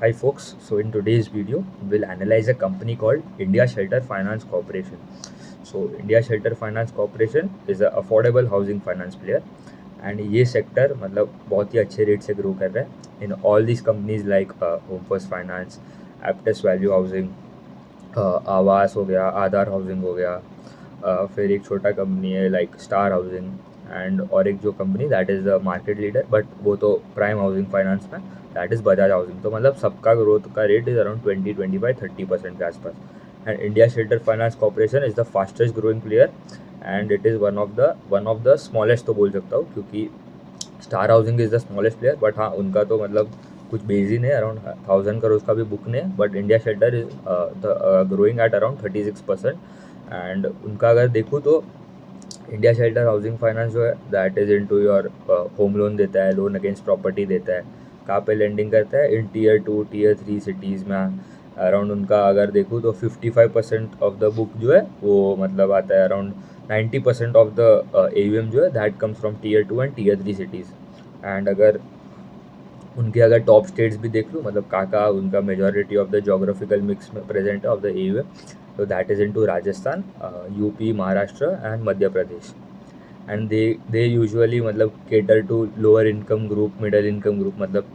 Hi folks, so in today's video, we'll analyze a company called India Shelter Finance Corporation. So India Shelter Finance Corporation is a affordable housing finance player and ये sector मतलब बहुत ही अच्छे rate से grow कर रहा है in all these companies like Home first Finance, Aptus Value Housing, Aavas हो गया, आधार हाउसिंग हो गया, फिर एक छोटा कंपनी है लाइक स्टार हाउसिंग एंड और एक जो company that is the market leader but वो तो प्राइम हाउसिंग फाइनेंस में, दैट इज़ बजाज हाउसिंग। तो मतलब सबका ग्रोथ का रेट इज़ अराउंड 20-25-30% के आसपास। And India shelter finance corporation is the fastest growing player and it is one of the smallest तो बोल सकता हूँ, क्योंकि star housing is the smallest player but हाँ उनका तो मतलब कुछ बेस ही नहीं, अराउंड 1,000 करोड़ का भी बुक नहीं है, but India shelter is growing at around 36%। And उनका अगर देखूँ तो इंडिया शेल्टर हाउसिंग फाइनेंस जो है that is into your home loan देता है, लोन अगेंस्ट प्रॉपर्टी देता है, कहाँ पे लेंडिंग करता है इन Tier 2 Tier 3 सिटीज़ में। अराउंड उनका अगर देखूँ तो 55% ऑफ द बुक जो है वो मतलब आता है, अराउंड 90% ऑफ द AUM जो है that comes from Tier 2 and Tier 3 cities. And अगर उनके अगर टॉप स्टेट्स भी देख लूँ, मतलब कहाँ उनका majority of the geographical mix में प्रेजेंट है ऑफ द AUM, तो that is into Rajasthan, UP, Maharashtra and Madhya Pradesh. And they usually मतलब cater to lower income group, middle income group, मतलब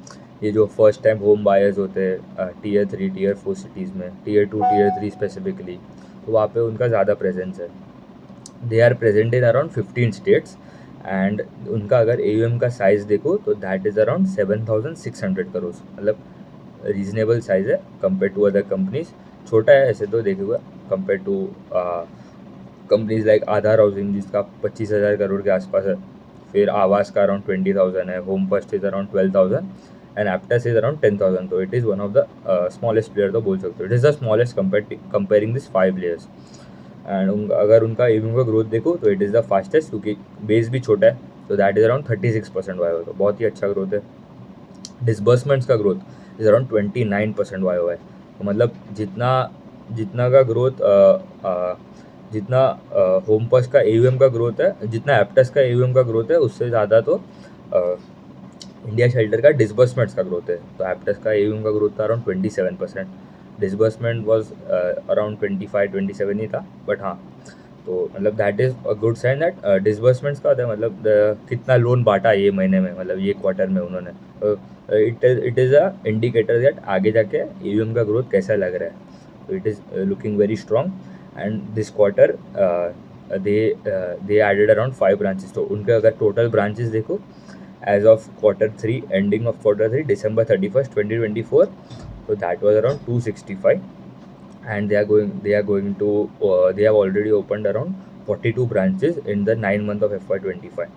ये जो फर्स्ट टाइम होम बायर्स होते हैं Tier 3 Tier 4 सिटीज़ में, Tier 2 Tier 3 स्पेसिफिकली, तो वहाँ पे उनका ज़्यादा प्रेजेंस है। They are present in around 15 states and उनका अगर AUM का साइज़ देखो तो दैट इज़ अराउंड 7,600 करोड़, मतलब रीजनेबल साइज़ है कंपेयर टू अदर कंपनीज। छोटा है ऐसे तो देखेगा compare to companies like Aadhaar housing जिसका 25,000 करोड़ के आसपास है, फिर आवास का अराउंड 20,000 है, home First is around 12,000 and Aptus is around 10,000। तो it is one of the smallest player तो बोल सकते हो, it is the smallest comparing this 5 players. And अगर उनका AUM का ग्रोथ देखो तो इट इज़ द फास्टेस्ट, क्योंकि बेस भी छोटा है, तो दैट इज़ अराउंड 36% वाई, तो बहुत ही अच्छा ग्रोथ है। डिसबर्समेंट्स का ग्रोथ इज़ अराउंड 29% YoY। तो मतलब जितना जितना का ग्रोथ जितना होम फर्स्ट का AUM का ग्रोथ है, जितना एप्टेस का AUM का ग्रोथ है, उससे ज़्यादा तो इंडिया शेल्टर का डिसबर्समेंट्स का ग्रोथ है। तो एप्टेस का AUM का ग्रोथ था अराउंड 27%, डिसबर्समेंट वॉज अराउंड 25-27 ही था, बट हाँ तो मतलब that is a good sign that disbursements का होता है, मतलब कितना लोन बांटा ये महीने में, मतलब ये क्वार्टर में उन्होंने, it is a indicator that आगे जाके AUM का ग्रोथ कैसा लग रहा है। तो it is looking very strong and this quarter they added around 5 branches. तो उनके अगर टोटल ब्रांचेस देखो as of Q3, ending of Q3, December 31st, 2024, so that was around 265, and they have already opened around 42 branches in the 9 month of FY25,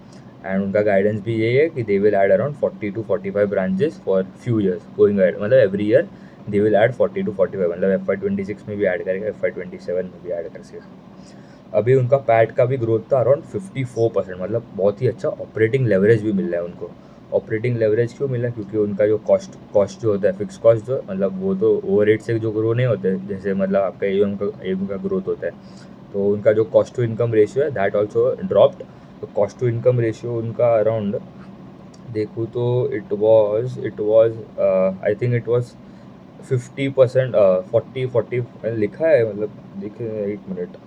and उनका guidance भी यही है कि they will add around 40 to 45 branches for few years going ahead, मतलब every year they will add 40 to 45, मतलब FY26 में भी add करेगा, FY27 में भी ऐड करेगा। अभी उनका पैट का भी ग्रोथ था अराउंड 54%, मतलब बहुत ही अच्छा ऑपरेटिंग लेवरेज भी मिल रहा है उनको। ऑपरेटिंग लेवरेज क्यों मिला, क्योंकि उनका जो कॉस्ट जो होता है, फिक्स कॉस्ट जो मतलब वो तो ओवर रेट से जो ग्रो नहीं होते, जैसे मतलब आपका AUM का ग्रोथ होता है, तो उनका जो कॉस्ट टू इनकम रेशियो है दैट ऑल्सो ड्रॉप्ड। तो कॉस्ट टू इनकम रेशियो उनका अराउंड देखूँ तो it was I think it was 50%, 40 लिखा है, मतलब देखिए 1 मिनट,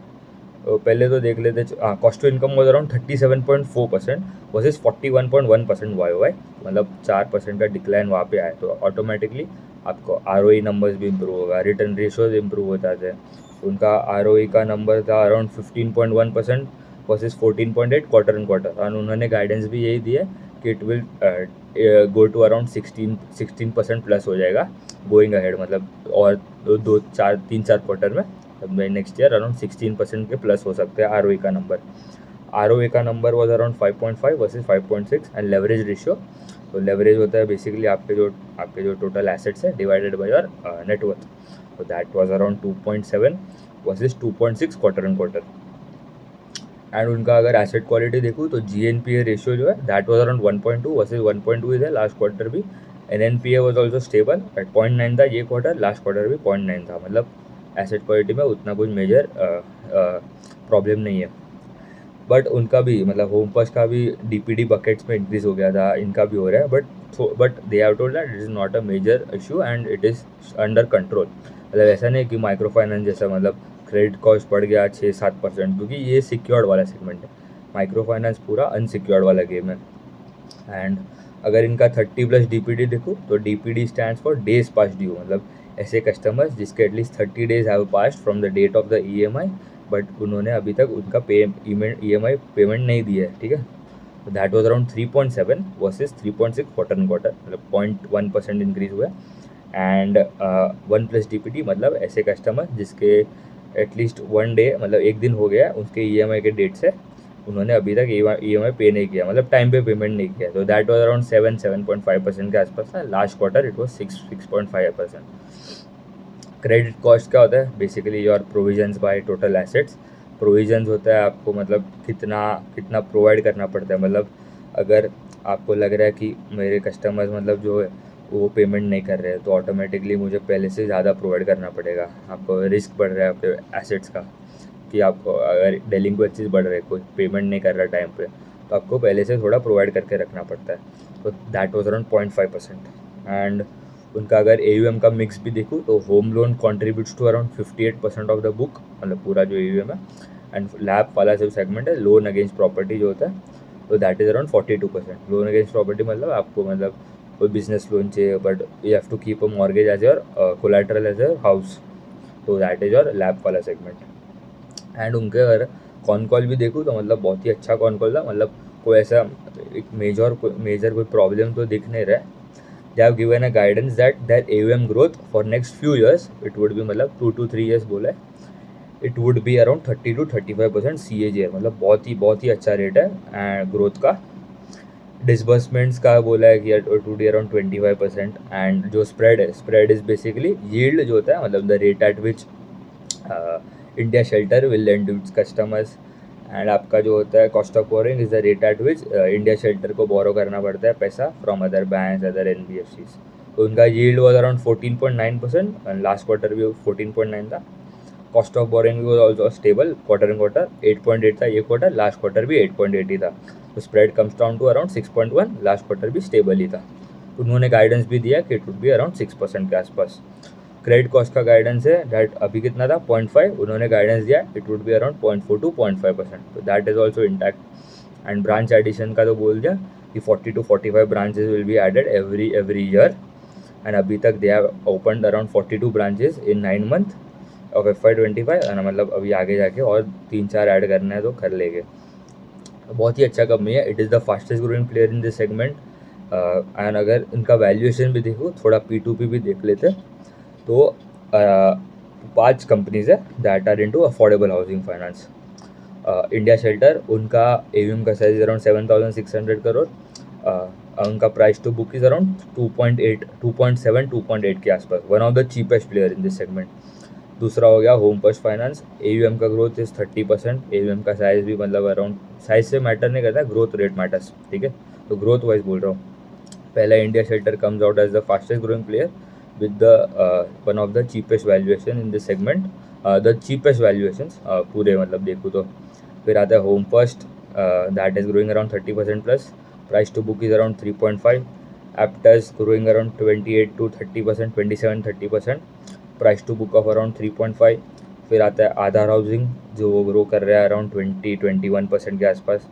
पहले तो देख लेते। Cost to income was around 37.4% versus 41.1% YoY, मतलब 4% का डिक्लाइन वहाँ पे आया, तो ऑटोमेटिकली आपको ROE नंबर्स भी इम्प्रूव होगा, रिटर्न रेशियोज इम्प्रूव हो जाते हैं। उनका ROE का नंबर था around 15.1% versus 14.8 quarter and quarter, और उन्होंने गाइडेंस भी यही दी है कि it will go to around 16% plus हो जाएगा गोइंग अहेड, मतलब और 3-4 क्वार्टर में नेक्स्ट ईयर अराउंड 16% के प्लस हो सकते हैं ROE का नंबर। ROA का number was around 5.5 versus 5.6 and leverage ratio, तो लेवरेज होता है बेसिकली आपके जो टोटल एसेट्स है डिवाइडेड बाय योर नेटवर्थ, तो that was around 2.7 versus 2.6 quarter and quarter. And उनका अगर एसेट क्वालिटी देखूँ तो GNPA रेशियो जो है दैट वाज अराउंड 1.2 वर्सेज 1.2 इधर लास्ट क्वार्टर भी। NNPA was also stable at 0.9 था ये क्वार्टर, लास्ट क्वार्टर भी 0.9 था, मतलब एसेट क्वालिटी में उतना कुछ मेजर प्रॉब्लम नहीं है। बट उनका भी मतलब होम फर्स्ट का भी डीपीडी बकेट्स में इंक्रीज हो गया था, इनका भी हो रहा है, but they have told that it is not a major issue and it is under control. मतलब ऐसा नहीं कि माइक्रो फाइनेंस जैसा मतलब क्रेडिट कॉस्ट बढ़ गया 6-7%, क्योंकि ये सिक्योर्ड वाला सेगमेंट है, माइक्रो फाइनेंस पूरा अनसिक्योर्ड वाला गेम है। एंड अगर इनका 30+ डीपीडी देखो तो DPD stands for days past due, मतलब ऐसे कस्टमर्स जिसके at least 30 days have passed from the date of the EMI, but उन्होंने अभी तक उनका ईएमआई पेमेंट नहीं दी है, ठीक है। तो that was around 3.7 versus 3.6 quarter and quarter, मतलब 0.1% इंक्रीज हुआ। एंड 1+ डीपीडी मतलब ऐसे कस्टमर जिसके एटलीस्ट 1 day मतलब एक दिन हो गया उसके ईएमआई के डेट से, उन्होंने अभी तक ईएमआई पे नहीं किया, मतलब टाइम पे पेमेंट नहीं किया। तो दैट वाज अराउंड 7.5% के आसपास था। Last quarter it was 6.5%। Credit cost क्या होता है? Basically your provisions by total assets. Provisions होता है आपको मतलब कितना कितना प्रोवाइड करना पड़ता है, मतलब अगर आपको लग रहा है कि मेरे कस्टमर्स मतलब जो है वो पेमेंट नहीं कर रहे हैं, तो ऑटोमेटिकली मुझे पहले से ज़्यादा प्रोवाइड करना पड़ेगा। आपको रिस्क बढ़ रहा है आपके एसेट्स का, कि आपको अगर डेलिंक्वेंसीज बढ़ रहे, कोई पेमेंट नहीं कर रहा टाइम पे, तो आपको पहले से थोड़ा प्रोवाइड करके रखना पड़ता है। तो दैट वाज अराउंड 0.5%। एंड उनका अगर AUM का मिक्स भी देखूँ तो home loan contributes to around 58% of the book, मतलब पूरा जो AUM है। एंड लैब वाला जो सेगमेंट है लोन अगेंस्ट प्रॉपर्टी जो होता है, तो that is around 42%। Loan against property मतलब आपको मतलब कोई बिजनेस लोन चाहिए but you have to keep a mortgage as your collateral as your house, तो दैट इज़ योर लैब वाला सेगमेंट। एंड उनके अगर कॉन कॉल भी देखूँ तो मतलब बहुत ही अच्छा कॉन कॉल था, मतलब कोई ऐसा एक मेजर कोई प्रॉब्लम तो दिख नहीं रहा है। They have given a guidance that that AUM growth for next few years it would B, मतलब 2 to 3 years बोला है, it would be around 30 to 35% CAGR, मतलब बहुत ही अच्छा रेट है एंड ग्रोथ का। डिसबर्समेंट्स का बोला है कि it would be around 25%। And जो स्प्रेड इज़ बेसिकली यील्ड जो होता है, मतलब the rate at which India shelter will lend to its customers. And आपका जो होता है cost of borrowing is the rate at which India shelter को बोरो करना पड़ता है पैसा from other banks, other NBFCs। तो उनका yield was around 14.9% and last quarter भी 14.9 था। Cost of boring was also stable, quarter and quarter 8.8 था ये क्वार्टर, लास्ट क्वार्टर भी 8.8 ही था। तो spread comes down to around 6.1, last quarter भी स्टेबल ही था। उन्होंने गाइडेंस भी दिया कि इट वुड बी अराउंड 6% के आसपास। क्रेडिट कॉस्ट का गाइडेंस है दैट अभी कितना था 0.5, उन्होंने गाइडेंस दिया it would be around 0.4 to 0.5%, तो that is also intact. And branch addition का तो बोल दिया कि 40 to 45 branches will be added every year. And अभी तक they have opened around 42 branches in 9 months of FY25, and मतलब अभी आगे जाके और 3-4 ऐड करना है तो कर लेंगे। बहुत ही अच्छा कंपनी है, it is the fastest growing player in this segment. And अगर इनका वैल्यूएशन भी देखो, थोड़ा P2P भी देख लेते हैं, तो 5 कंपनीज है that are into affordable housing finance. India shelter, उनका AUM का साइज अराउंड 7,600 करोड़, उनका price to book is around 2.7 2.8 के आसपास, one of the cheapest player in this segment. दूसरा हो गया होम फर्स्ट फाइनेंस, AUM का ग्रोथ इज 30%, AUM का साइज भी मतलब अराउंड, साइज से मैटर नहीं करता, ग्रोथ रेट मैटर्स, ठीक है, तो ग्रोथ वाइज बोल रहा हूँ। पहला India shelter comes out as the fastest growing player with the one of the cheapest valuation in this segment, the cheapest valuations पूरे मतलब देखूँ तो। फिर आता है home first, that is growing around 30% plus, price to book is around 3.5, Aptus growing around 28 to 30%, 27-30%, price to book of around 3.5। फिर आता है आधार हाउसिंग जो वो ग्रो कर रहा है अराउंड 20-21% के आसपास,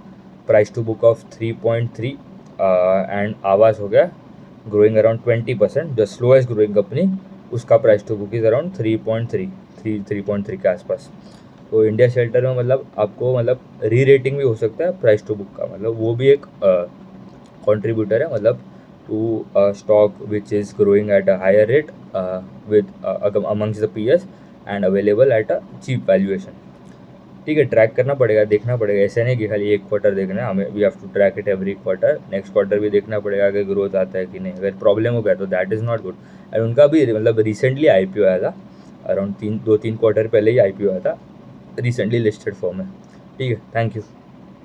price to book of 3.3। And Aavas हो गया growing around 20%, the slowest growing company, उसका price to book is around 3.3 के आसपास। तो इंडिया शेल्टर में मतलब आपको मतलब री रेटिंग भी हो सकता है प्राइस टू बुक का, मतलब वो भी एक कंट्रीब्यूटर है, मतलब two stock which is growing at a higher rate with amongst the peers and available at a cheap valuation. ठीक है, ट्रैक करना पड़ेगा, देखना पड़ेगा, ऐसा नहीं कि खाली एक क्वार्टर देखना है हमें, we have to track it every quarter, next quarter भी देखना पड़ेगा अगर ग्रोथ आता है कि नहीं, अगर प्रॉब्लम हो गया तो that is not good. And उनका भी मतलब रिसेंटली IPO आया था, अराउंड 2-3 क्वार्टर पहले ही IPO आया था, रिसेंटली लिस्टेड फॉर्म है। ठीक है, थैंक यू।